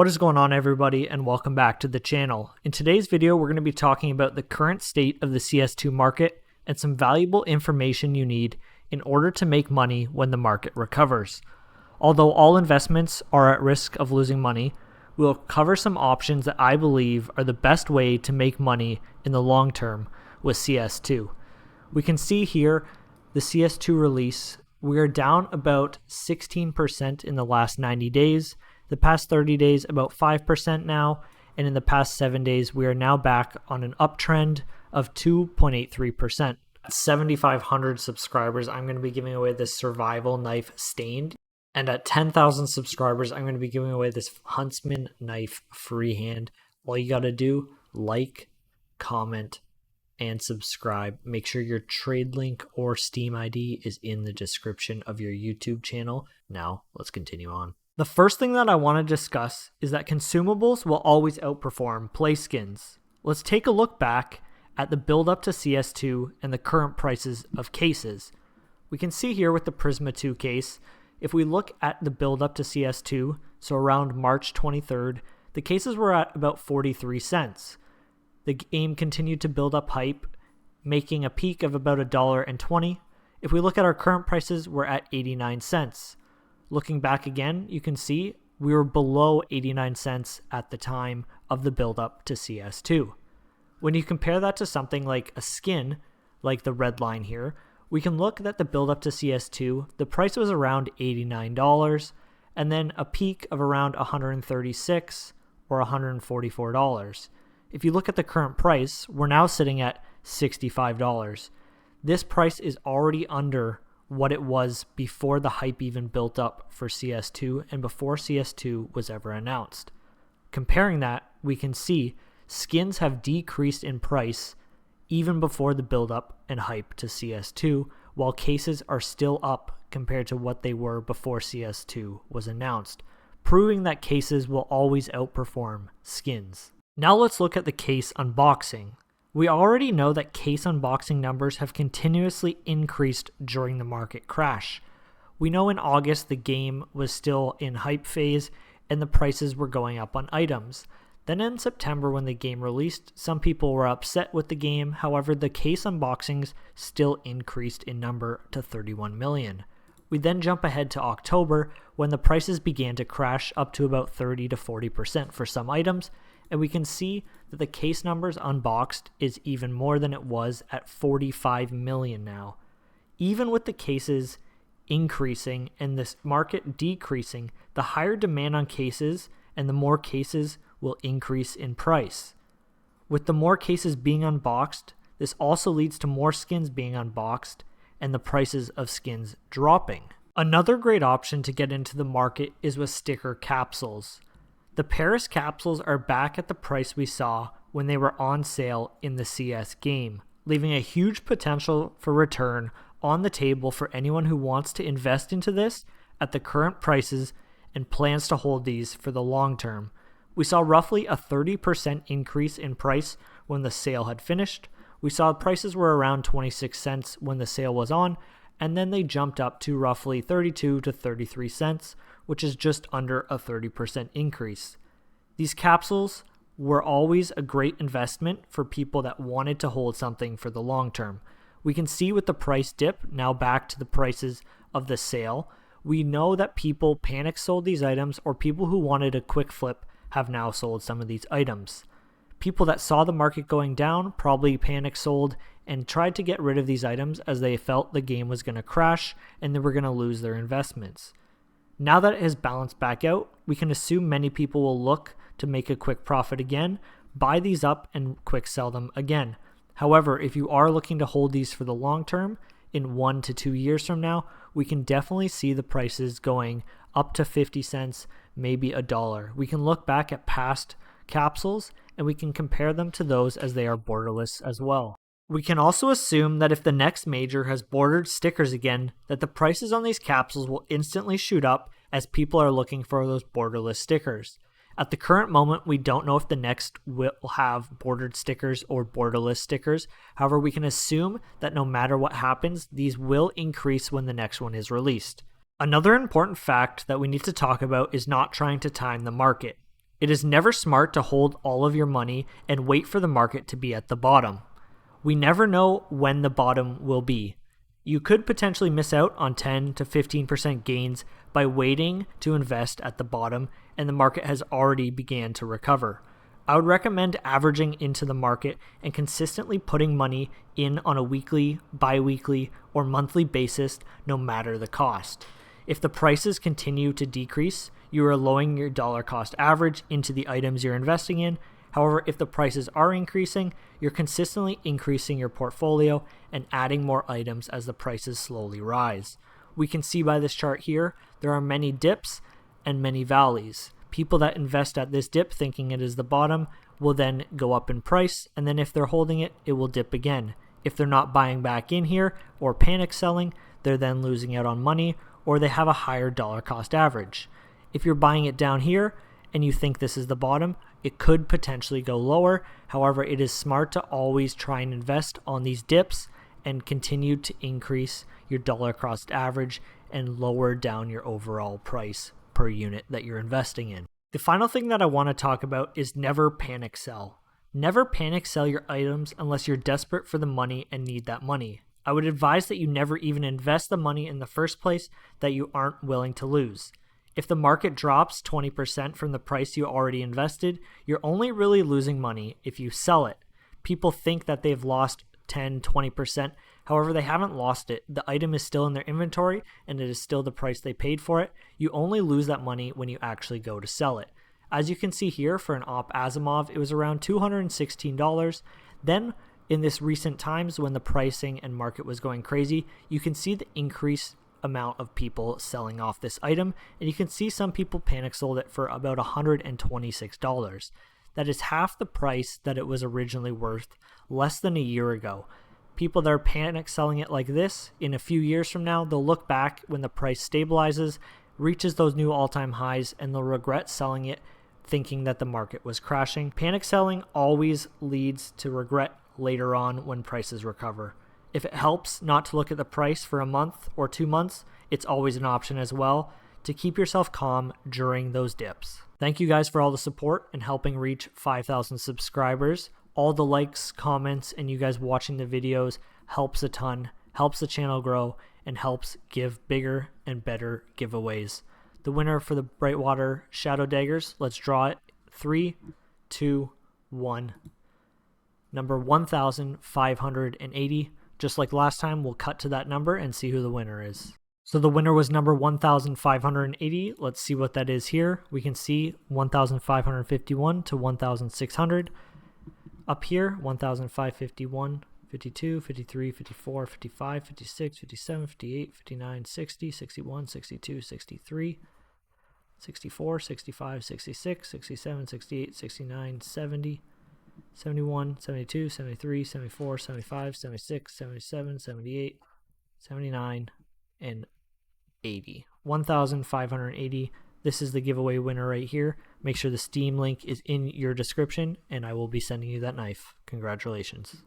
What is going on, everybody, and welcome back to the channel. In today's video, we're going to be talking about the current state of the CS2 market and some valuable information you need in order to make money when the market recovers. Although all investments are at risk of losing money, we'll cover some options that I believe are the best way to make money in the long term with CS2. We can see here the CS2 release. We are down about 16% in the last 90 days. The past 30 days, about 5% now, and in the past 7 days, we are now back on an uptrend of 2.83%. At 7,500 subscribers, I'm going to be giving away this survival knife stained, and at 10,000 subscribers, I'm going to be giving away this Huntsman knife freehand. All you got to do, like, comment, and subscribe. Make sure your trade link or Steam ID is in the description of your YouTube channel. Now, let's continue on. The first thing that I want to discuss is that consumables will always outperform play skins. Let's take a look back at the build up to CS2 and the current prices of cases. We can see here with the Prisma 2 case, if we look at the build up to CS2, so around March 23rd, the cases were at about 43 cents. The game continued to build up hype, making a peak of about $1.20. If we look at our current prices, we're at 89 cents. Looking back again, you can see we were below 89 cents at the time of the build-up to CS2. When you compare that to something like a skin, like the red line here, we can look at the build-up to CS2, the price was around $89, and then a peak of around $136 or $144. If you look at the current price, we're now sitting at $65. This price is already under what it was before the hype even built up for CS2 and before CS2 was ever announced. Comparing that, we can see skins have decreased in price even before the build up and hype to CS2, while cases are still up compared to what they were before CS2 was announced, proving that cases will always outperform skins. Now let's look at the case unboxing. We already know that case unboxing numbers have continuously increased during the market crash. We know in August the game was still in hype phase and the prices were going up on items. Then in September when the game released, some people were upset with the game. However, the case unboxings still increased in number to 31 million. We then jump ahead to October when the prices began to crash up to about 30 to 40% for some items, and we can see that the case numbers unboxed is even more than it was at 45 million now. Even with the cases increasing and this market decreasing, the higher demand on cases and the more cases will increase in price. With the more cases being unboxed, this also leads to more skins being unboxed and the prices of skins dropping. Another great option to get into the market is with sticker capsules. The Paris capsules are back at the price we saw when they were on sale in the CS game, leaving a huge potential for return on the table for anyone who wants to invest into this at the current prices and plans to hold these for the long term. We saw roughly a 30% increase in price when the sale had finished. We saw prices were around 26 cents when the sale was on, and then they jumped up to roughly 32 to 33 cents, which is just under a 30% increase. These capsules were always a great investment for people that wanted to hold something for the long term. We can see with the price dip, now back to the prices of the sale, we know that people panic sold these items, or people who wanted a quick flip have now sold some of these items. People that saw the market going down probably panic sold and tried to get rid of these items as they felt the game was going to crash and they were going to lose their investments. Now that it has balanced back out, we can assume many people will look to make a quick profit again, buy these up and quick sell them again. However, if you are looking to hold these for the long term, in 1 to 2 years from now, we can definitely see the prices going up to 50 cents, maybe $1. We can look back at past capsules and we can compare them to those as they are borderless as well. We can also assume that if the next major has bordered stickers again, that the prices on these capsules will instantly shoot up as people are looking for those borderless stickers. At the current moment, we don't know if the next will have bordered stickers or borderless stickers. However, we can assume that no matter what happens, these will increase when the next one is released. Another important fact that we need to talk about is not trying to time the market. It is never smart to hold all of your money and wait for the market to be at the bottom. We never know when the bottom will be. You could potentially miss out on 10 to 15% gains by waiting to invest at the bottom and the market has already began to recover. I would recommend averaging into the market and consistently putting money in on a weekly, bi-weekly, or monthly basis no matter the cost. If the prices continue to decrease, you are lowering your dollar cost average into the items you're investing in. However, if the prices are increasing, you're consistently increasing your portfolio and adding more items as the prices slowly rise. We can see by this chart here, there are many dips and many valleys. People that invest at this dip thinking it is the bottom will then go up in price, and then if they're holding it, it will dip again. If they're not buying back in here or panic selling, they're then losing out on money, or they have a higher dollar cost average. If you're buying it down here and you think this is the bottom, it could potentially go lower. However, it is smart to always try and invest on these dips and continue to increase your dollar cost average and lower down your overall price per unit that you're investing in. The final thing that I want to talk about is never panic sell. Never panic sell your items unless you're desperate for the money and need that money. I would advise that you never even invest the money in the first place that you aren't willing to lose. If the market drops 20% from the price you already invested, you're only really losing money if you sell it. People think that they've lost 10, 20%. However, they haven't lost it. The item is still in their inventory and it is still the price they paid for it. You only lose that money when you actually go to sell it. As you can see here, for an Op Asimov, it was around $216. Then in this recent times when the pricing and market was going crazy, you can see the increased amount of people selling off this item, and you can see some people panic sold it for about $126. That is half the price that it was originally worth less than a year ago. People that are panic selling it like this, in a few years from now, they'll look back when the price stabilizes, reaches those new all-time highs, and they'll regret selling it thinking that the market was crashing. Panic selling always leads to regret later on when prices recover. If it helps not to look at the price for a month or 2 months, it's always an option as well to keep yourself calm during those dips. Thank you guys for all the support and helping reach 5,000 subscribers. All the likes, comments, and you guys watching the videos helps a ton, helps the channel grow, and helps give bigger and better giveaways. The winner for the Brightwater Shadow Daggers, let's draw it. 3, 2, 1. Number 1,580. Just like last time, we'll cut to that number and see who the winner is. So the winner was number 1,580. Let's see what that is here. We can see 1,551 to 1,600. Up here, 1,551, 52, 53, 54, 55, 56, 57, 58, 59, 60, 61, 62, 63, 64, 65, 66, 67, 68, 69, 70, 71, 72, 73, 74, 75, 76, 77, 78, 79, and 80. 1,580. This is the giveaway winner right here. Make sure the Steam link is in your description, and I will be sending you that knife. Congratulations.